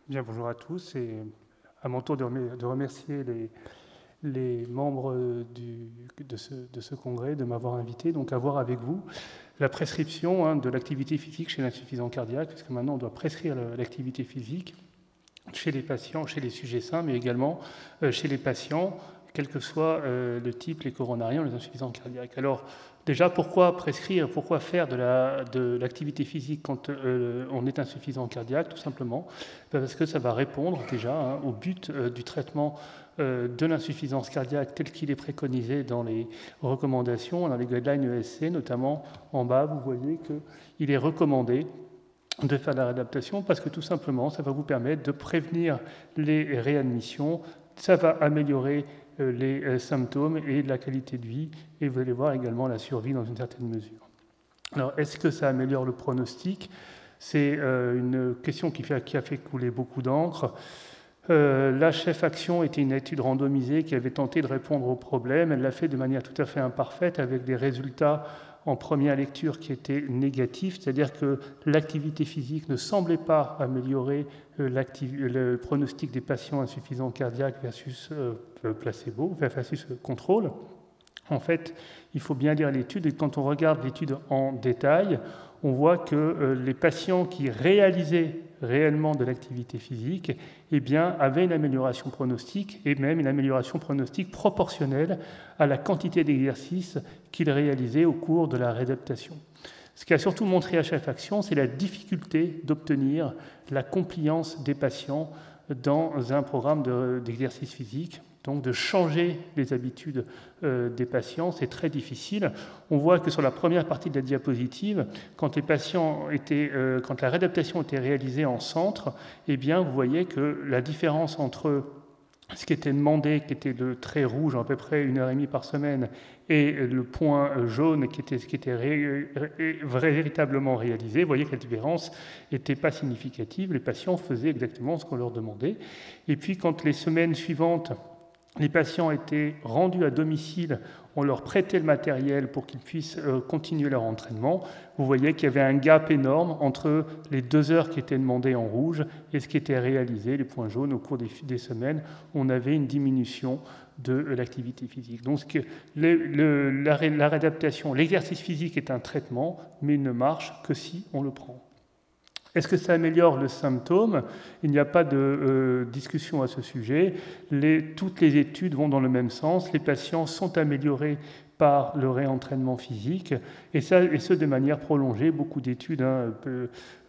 Bien, bonjour à tous et à mon tour de remercier les membres de ce congrès de m'avoir invité donc à voir avec vous la prescription de l'activité physique chez l'insuffisant cardiaque, puisque maintenant on doit prescrire l'activité physique chez les patients, chez les sujets sains, mais également chez les patients, quel que soit le type, les coronariens ou les insuffisants cardiaques. Alors, déjà, pourquoi prescrire, pourquoi faire de l'activité physique quand on est insuffisant cardiaque? Tout simplement parce que ça va répondre déjà au but du traitement de l'insuffisance cardiaque tel qu'il est préconisé dans les recommandations, dans les guidelines ESC, notamment en bas, vous voyez qu'il est recommandé de faire la réadaptation parce que tout simplement, ça va vous permettre de prévenir les réadmissions, ça va améliorer les symptômes et la qualité de vie, et vous allez voir également la survie dans une certaine mesure. Alors, est-ce que ça améliore le pronostic? C'est une question qui a fait couler beaucoup d'encre. La chef Action était une étude randomisée qui avait tenté de répondre au problème. Elle l'a fait de manière tout à fait imparfaite, avec des résultats en première lecture qui étaient négatifs, c'est-à-dire que l'activité physique ne semblait pas améliorer le pronostic des patients insuffisants cardiaques versus placebo, versus contrôle. En fait, il faut bien lire l'étude, et quand on regarde l'étude en détail, on voit que les patients qui réalisaient réellement de l'activité physique avaient une amélioration pronostique, et même une amélioration pronostique proportionnelle à la quantité d'exercices qu'ils réalisaient au cours de la réadaptation. Ce qui a surtout montré à chaque action, c'est la difficulté d'obtenir la compliance des patients dans un programme d'exercice physique. Donc de changer les habitudes des patients, c'est très difficile. On voit que sur la première partie de la diapositive, quand la réadaptation était réalisée en centre, vous voyez que la différence entre ce qui était demandé, qui était le trait rouge, à peu près 1h30 par semaine, et le point jaune, qui était véritablement réalisé, vous voyez que la différence n'était pas significative. Les patients faisaient exactement ce qu'on leur demandait. Et puis, quand les semaines suivantes, les patients étaient rendus à domicile, on leur prêtait le matériel pour qu'ils puissent continuer leur entraînement. Vous voyez qu'il y avait un gap énorme entre les 2 heures qui étaient demandées en rouge et ce qui était réalisé, les points jaunes, au cours des semaines. On avait une diminution de l'activité physique. Donc la réadaptation, l'exercice physique est un traitement, mais il ne marche que si on le prend. Est-ce que ça améliore le symptôme? Il n'y a pas de discussion à ce sujet. Toutes les études vont dans le même sens. Les patients sont améliorés par le réentraînement physique, et ce de manière prolongée. Beaucoup d'études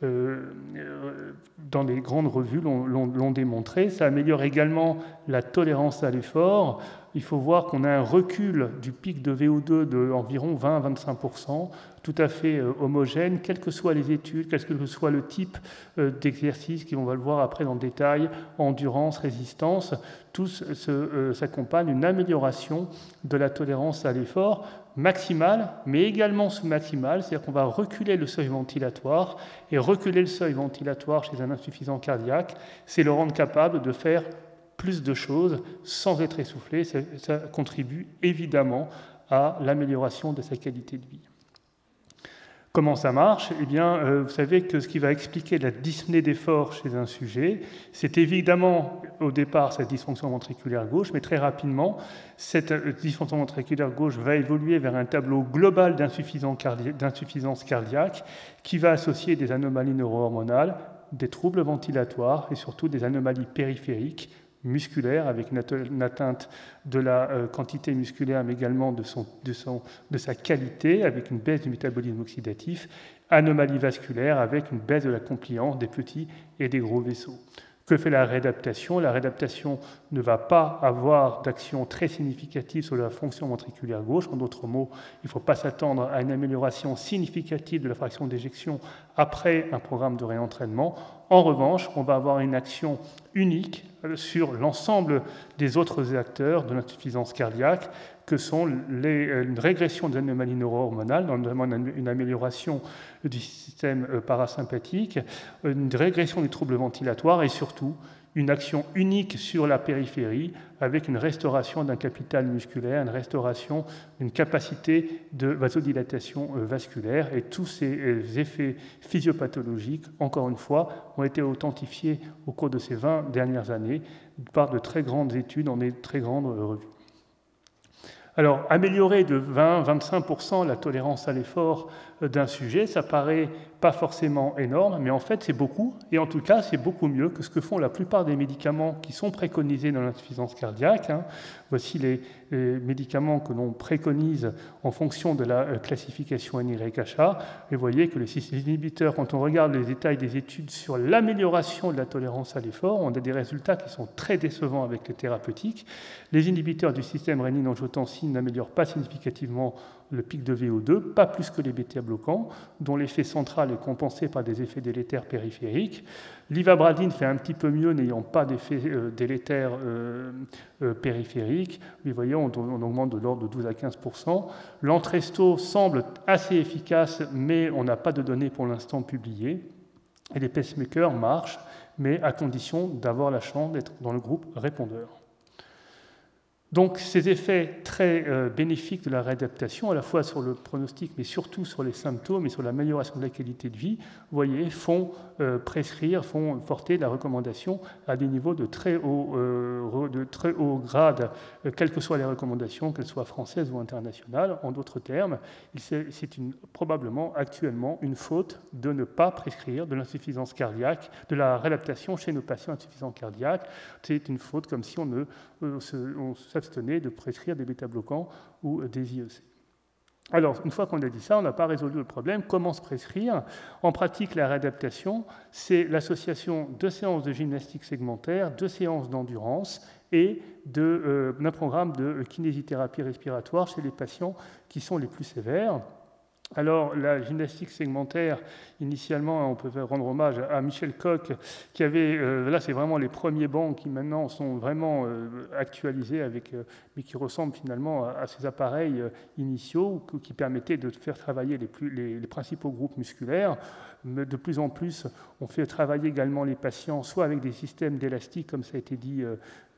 dans les grandes revues l'ont démontré. Ça améliore également la tolérance à l'effort. Il faut voir qu'on a un recul du pic de VO2 d'environ 20 à 25%, tout à fait homogène, quelles que soient les études, quel que soit le type d'exercice, on va le voir après dans le détail, endurance, résistance, tous s'accompagnent d'une amélioration de la tolérance à l'effort maximale, mais également sous-maximale, c'est-à-dire qu'on va reculer le seuil ventilatoire, et reculer le seuil ventilatoire chez un insuffisant cardiaque, c'est le rendre capable de faire plus de choses sans être essoufflé. Ça contribue évidemment à l'amélioration de sa qualité de vie. Comment ça marche? Vous savez que ce qui va expliquer la dyspnée d'effort chez un sujet, c'est évidemment au départ cette dysfonction ventriculaire gauche, mais très rapidement, cette dysfonction ventriculaire gauche va évoluer vers un tableau global d'insuffisance cardiaque qui va associer des anomalies neurohormonales, des troubles ventilatoires et surtout des anomalies périphériques, musculaire, avec une atteinte de la quantité musculaire, mais également de sa qualité, avec une baisse du métabolisme oxydatif, anomalie vasculaire, avec une baisse de la compliance des petits et des gros vaisseaux. Que fait la réadaptation? La réadaptation ne va pas avoir d'action très significative sur la fonction ventriculaire gauche. En d'autres mots, il ne faut pas s'attendre à une amélioration significative de la fraction d'éjection après un programme de réentraînement. En revanche, on va avoir une action unique sur l'ensemble des autres acteurs de l'insuffisance cardiaque, que sont une régression des anomalies neuro-hormonales, notamment une amélioration du système parasympathique, une régression des troubles ventilatoires et surtout une action unique sur la périphérie avec une restauration d'un capital musculaire, une restauration d'une capacité de vasodilatation vasculaire. Et tous ces effets physiopathologiques, encore une fois, ont été authentifiés au cours de ces 20 dernières années par de très grandes études dans des très grandes revues. Alors, améliorer de 20-25% la tolérance à l'effort d'un sujet, ça paraît pas forcément énorme, mais en fait, c'est beaucoup. Et en tout cas, c'est beaucoup mieux que ce que font la plupart des médicaments qui sont préconisés dans l'insuffisance cardiaque. Voici les médicaments que l'on préconise en fonction de la classification NYHA. Et vous voyez que les inhibiteurs, quand on regarde les détails des études sur l'amélioration de la tolérance à l'effort, on a des résultats qui sont très décevants avec les thérapeutiques. Les inhibiteurs du système rénine-angiotensine n'améliorent pas significativement le pic de VO2, pas plus que les bêta-bloquants, dont l'effet central est compensé par des effets délétères périphériques. L'ivabradine fait un petit peu mieux, n'ayant pas d'effet délétère périphérique. Mais vous voyez, on augmente de l'ordre de 12 à 15%. L'Entresto semble assez efficace, mais on n'a pas de données pour l'instant publiées. Et les pacemakers marchent, mais à condition d'avoir la chance d'être dans le groupe répondeur. Donc ces effets très bénéfiques de la réadaptation, à la fois sur le pronostic, mais surtout sur les symptômes et sur l'amélioration de la qualité de vie, vous voyez, font porter la recommandation à des niveaux de très haut grade, quelles que soient les recommandations, qu'elles soient françaises ou internationales. En d'autres termes, c'est probablement actuellement une faute de ne pas prescrire de l'insuffisance cardiaque, de la réadaptation chez nos patients insuffisants cardiaques. C'est une faute comme si on s'abstenait de prescrire des bêta-bloquants ou des IEC. Alors, une fois qu'on a dit ça, on n'a pas résolu le problème. Comment se prescrire? En pratique, la réadaptation, c'est l'association de séances de gymnastique segmentaire, de séances d'endurance et d'un programme de kinésithérapie respiratoire chez les patients qui sont les plus sévères. Alors, la gymnastique segmentaire, initialement, on peut rendre hommage à Michel Koch, qui avait, là c'est vraiment les premiers bancs qui maintenant sont vraiment actualisés, mais qui ressemblent finalement à ces appareils initiaux qui permettaient de faire travailler les principaux groupes musculaires. Mais de plus en plus, on fait travailler également les patients, soit avec des systèmes d'élastique, comme ça a été dit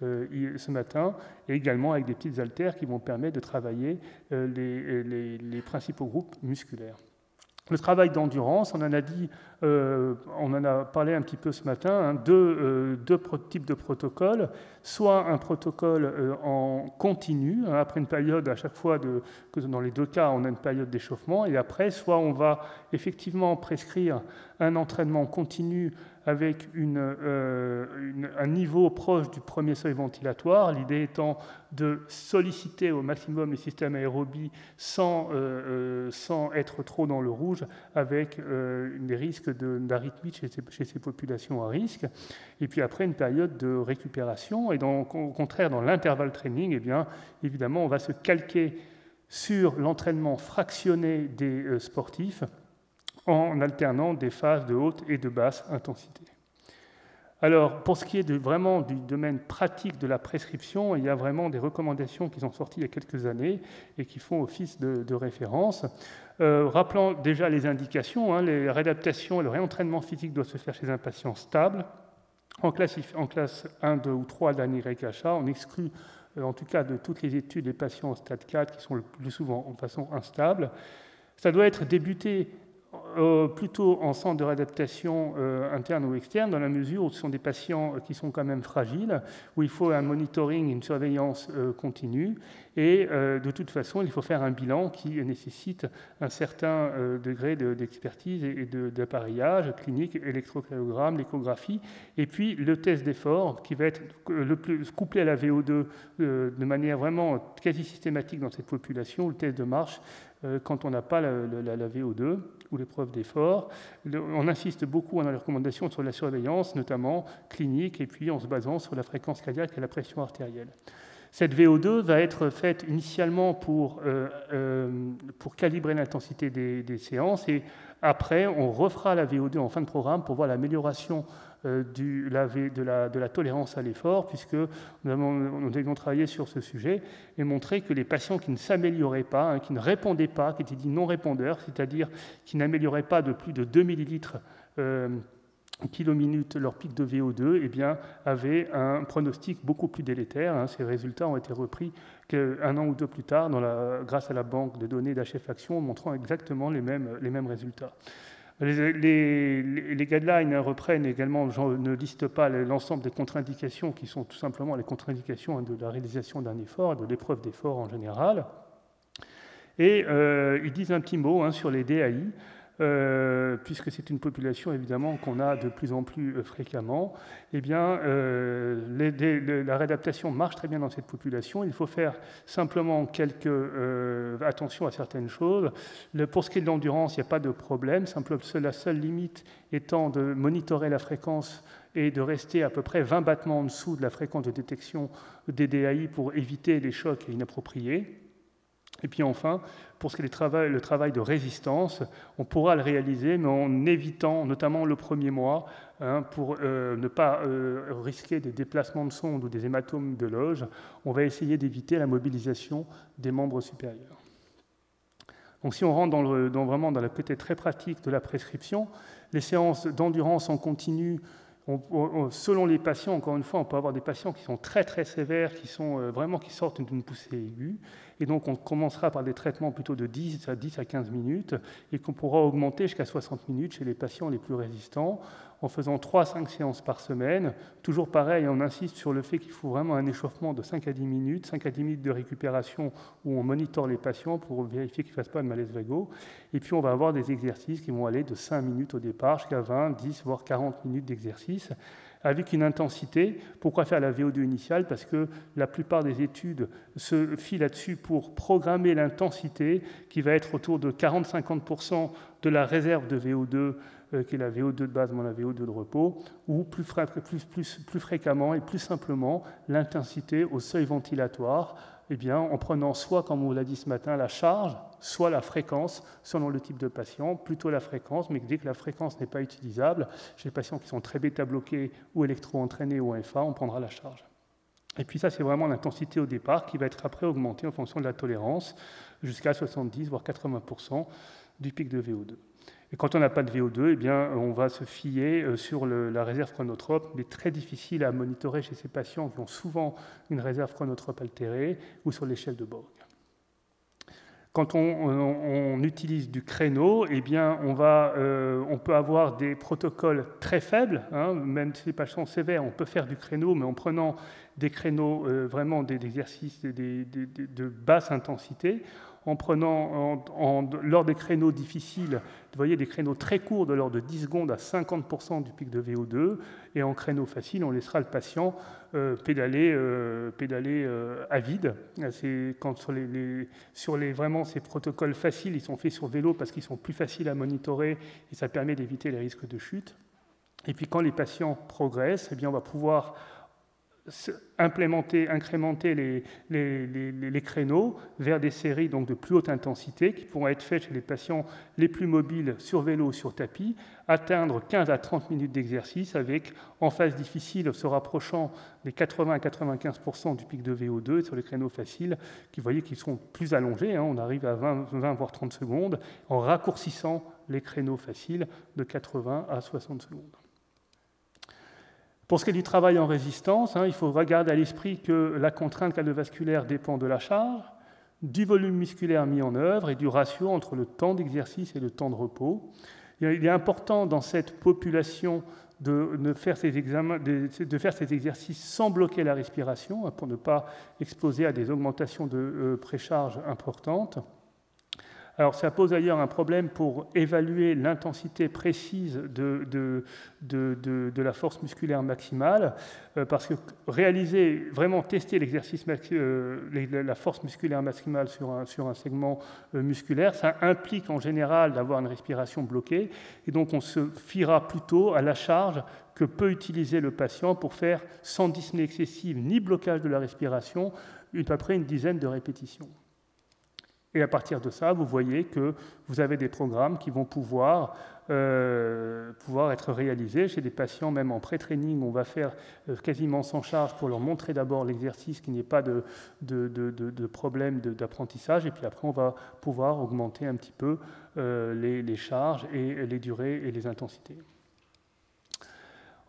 ce matin, et également avec des petites haltères qui vont permettre de travailler les principaux groupes musculaires. Le travail d'endurance, on en a parlé un petit peu ce matin, deux types de protocoles, soit un protocole en continu, après une période, à chaque fois, que dans les deux cas, on a une période d'échauffement, et après, soit on va effectivement prescrire un entraînement continu avec un niveau proche du premier seuil ventilatoire, l'idée étant de solliciter au maximum les systèmes aérobies sans être trop dans le rouge, avec des risques d'arythmie chez ces populations à risque. Et puis après, une période de récupération. Et au contraire, dans l'intervalle training, eh bien, évidemment, on va se calquer sur l'entraînement fractionné des sportifs en alternant des phases de haute et de basse intensité. Alors, pour ce qui est vraiment du domaine pratique de la prescription, il y a vraiment des recommandations qui sont sorties il y a quelques années et qui font office de référence. Rappelant déjà les indications, les réadaptations et le réentraînement physique doit se faire chez un patient stable. En classe 1, 2 ou 3 de la NYHA, on exclut en tout cas de toutes les études les patients au stade 4 qui sont le plus souvent en façon instable. Ça doit être débuté plutôt en centre de réadaptation interne ou externe, dans la mesure où ce sont des patients qui sont quand même fragiles, où il faut un monitoring, une surveillance continue, et de toute façon, il faut faire un bilan qui nécessite un certain degré d'expertise et d'appareillage clinique, électrocardiogramme, l'échographie, et puis le test d'effort qui va être le plus couplé à la VO2 de manière vraiment quasi systématique dans cette population, le test de marche quand on n'a pas la VO2 ou l'épreuve d'effort. On insiste beaucoup dans les recommandations sur la surveillance, notamment clinique, et puis en se basant sur la fréquence cardiaque et la pression artérielle. Cette VO2 va être faite initialement pour calibrer l'intensité des séances, et après, on refera la VO2 en fin de programme pour voir l'amélioration de la tolérance à l'effort, puisque nous avions travaillé sur ce sujet et montré que les patients qui ne s'amélioraient pas, hein, qui ne répondaient pas, qui étaient dits non répondeurs, c'est-à-dire qui n'amélioraient pas de plus de 2 millilitres kilominutes leur pic de VO2, eh bien, avaient un pronostic beaucoup plus délétère. Hein. Ces résultats ont été repris un an ou deux plus tard grâce à la banque de données d'HF Action, montrant exactement les mêmes résultats. Les guidelines reprennent également, je ne liste pas l'ensemble des contre-indications qui sont tout simplement les contre-indications de la réalisation d'un effort, de l'épreuve d'effort en général. Et ils disent un petit mot sur les DAI, puisque c'est une population évidemment qu'on a de plus en plus fréquemment. Eh bien, la réadaptation marche très bien dans cette population. Il faut faire simplement attention à certaines choses. Pour ce qui est de l'endurance, il n'y a pas de problème. La seule limite étant de monitorer la fréquence et de rester à peu près 20 battements en dessous de la fréquence de détection des DAI pour éviter les chocs inappropriés. Et puis enfin, pour ce qui est le travail de résistance, on pourra le réaliser, mais en évitant notamment le premier mois, pour ne pas risquer des déplacements de sonde ou des hématomes de loge. On va essayer d'éviter la mobilisation des membres supérieurs. Donc si on rentre vraiment dans le côté très pratique de la prescription, les séances d'endurance en continu, selon les patients, encore une fois, on peut avoir des patients qui sont très très sévères, qui sortent d'une poussée aiguë, et donc on commencera par des traitements plutôt de 10 à 15 minutes, et qu'on pourra augmenter jusqu'à 60 minutes chez les patients les plus résistants, en faisant 3 à 5 séances par semaine. Toujours pareil, on insiste sur le fait qu'il faut vraiment un échauffement de 5 à 10 minutes, 5 à 10 minutes de récupération où on monitore les patients pour vérifier qu'ils ne fassent pas de malaise vagaux. Et puis on va avoir des exercices qui vont aller de 5 minutes au départ jusqu'à 20, 10, voire 40 minutes d'exercice, avec une intensité. Pourquoi faire la VO2 initiale? Parce que la plupart des études se fient là-dessus pour programmer l'intensité qui va être autour de 40-50% de la réserve de VO2, qui est la VO2 de base moins la VO2 de repos, ou plus fréquemment et plus simplement l'intensité au seuil ventilatoire, en prenant soit, comme on l'a dit ce matin, la charge, soit la fréquence, selon le type de patient, plutôt la fréquence, mais dès que la fréquence n'est pas utilisable, chez les patients qui sont très bêta-bloqués ou électro-entraînés ou FA, on prendra la charge. Et puis ça, c'est vraiment l'intensité au départ qui va être après augmentée en fonction de la tolérance, jusqu'à 70, voire 80% du pic de VO2. Et quand on n'a pas de VO2, on va se fier sur la réserve chronotrope, mais très difficile à monitorer chez ces patients qui ont souvent une réserve chronotrope altérée, ou sur l'échelle de Borg. Quand on utilise du créneau, on peut avoir des protocoles très faibles, même si les patients sévères, on peut faire du créneau, mais en prenant des créneaux vraiment d'exercices de basse intensité, en prenant lors des créneaux difficiles, vous voyez, des créneaux très courts de l'ordre de 10 secondes à 50% du pic de VO2, et en créneau facile, on laissera le patient pédaler à vide. Vraiment, ces protocoles faciles, ils sont faits sur vélo parce qu'ils sont plus faciles à monitorer et ça permet d'éviter les risques de chute. Et puis quand les patients progressent, on va pouvoir incrémenter les créneaux vers des séries donc de plus haute intensité qui pourront être faites chez les patients les plus mobiles sur vélo ou sur tapis, atteindre 15 à 30 minutes d'exercice avec, en phase difficile, se rapprochant des 80 à 95% du pic de VO2, et sur les créneaux faciles, vous voyez qu'ils sont plus allongés, on arrive à 20 voire 30 secondes, en raccourcissant les créneaux faciles de 80 à 60 secondes. Pour ce qui est du travail en résistance, il faut regarder à l'esprit que la contrainte cardiovasculaire dépend de la charge, du volume musculaire mis en œuvre et du ratio entre le temps d'exercice et le temps de repos. Il est important dans cette population de faire ces exercices sans bloquer la respiration pour ne pas exposer à des augmentations de précharge importantes. Alors, ça pose d'ailleurs un problème pour évaluer l'intensité précise de la force musculaire maximale, parce que vraiment tester l'exercice, la force musculaire maximale sur un segment musculaire, ça implique en général d'avoir une respiration bloquée, et donc on se fiera plutôt à la charge que peut utiliser le patient pour faire sans dyspnée excessive ni blocage de la respiration, à peu près une dizaine de répétitions. Et à partir de ça, vous voyez que vous avez des programmes qui vont pouvoir pouvoir être réalisé. Chez des patients, même en pré-training, on va faire quasiment sans charge pour leur montrer d'abord l'exercice, qu'il n'y ait pas de problème d'apprentissage, et puis après on va pouvoir augmenter un petit peu les charges et les durées et les intensités.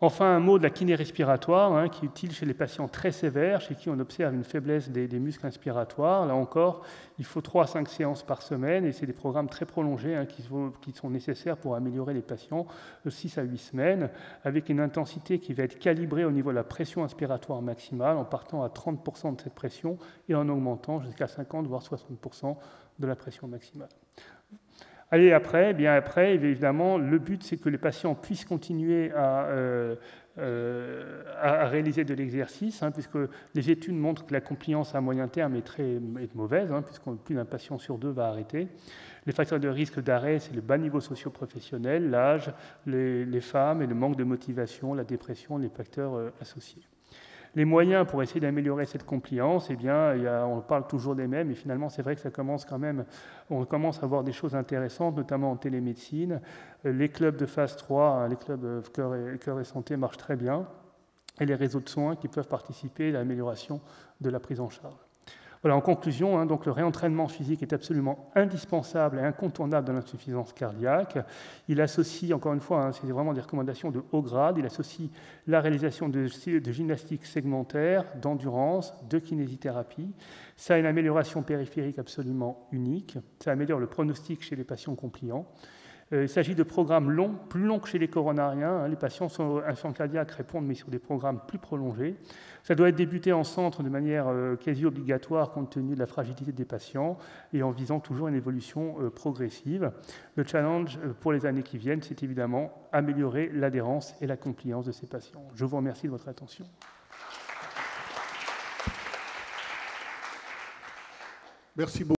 Enfin, un mot de la kiné respiratoire, qui est utile chez les patients très sévères, chez qui on observe une faiblesse des muscles inspiratoires. Là encore, il faut 3 à 5 séances par semaine, et c'est des programmes très prolongés qui sont nécessaires pour améliorer les patients, 6 à 8 semaines, avec une intensité qui va être calibrée au niveau de la pression inspiratoire maximale, en partant à 30% de cette pression et en augmentant jusqu'à 50 voire 60% de la pression maximale. Allez, après, évidemment, le but, c'est que les patients puissent continuer à réaliser de l'exercice, puisque les études montrent que la compliance à moyen terme est mauvaise, puisque plus d'un patient sur 2 va arrêter. Les facteurs de risque d'arrêt, c'est le bas niveau socio-professionnel, l'âge, les femmes et le manque de motivation, la dépression, les facteurs associés. Les moyens pour essayer d'améliorer cette compliance, on parle toujours des mêmes, et finalement c'est vrai que on commence à voir des choses intéressantes, notamment en télémédecine. Les clubs de phase 3, les clubs cœur et santé marchent très bien, et les réseaux de soins qui peuvent participer à l'amélioration de la prise en charge. Voilà, en conclusion, donc le réentraînement physique est absolument indispensable et incontournable dans l'insuffisance cardiaque. Il associe, encore une fois, c'est vraiment des recommandations de haut grade, il associe la réalisation de gymnastique segmentaire, d'endurance, de kinésithérapie. Ça a une amélioration périphérique absolument unique. Ça améliore le pronostic chez les patients compliants. Il s'agit de programmes longs, plus longs que chez les coronariens. Les patients sont insuffisants cardiaques répondent, mais sur des programmes plus prolongés. Ça doit être débuté en centre de manière quasi obligatoire compte tenu de la fragilité des patients et en visant toujours une évolution progressive. Le challenge pour les années qui viennent, c'est évidemment améliorer l'adhérence et la compliance de ces patients. Je vous remercie de votre attention. Merci beaucoup.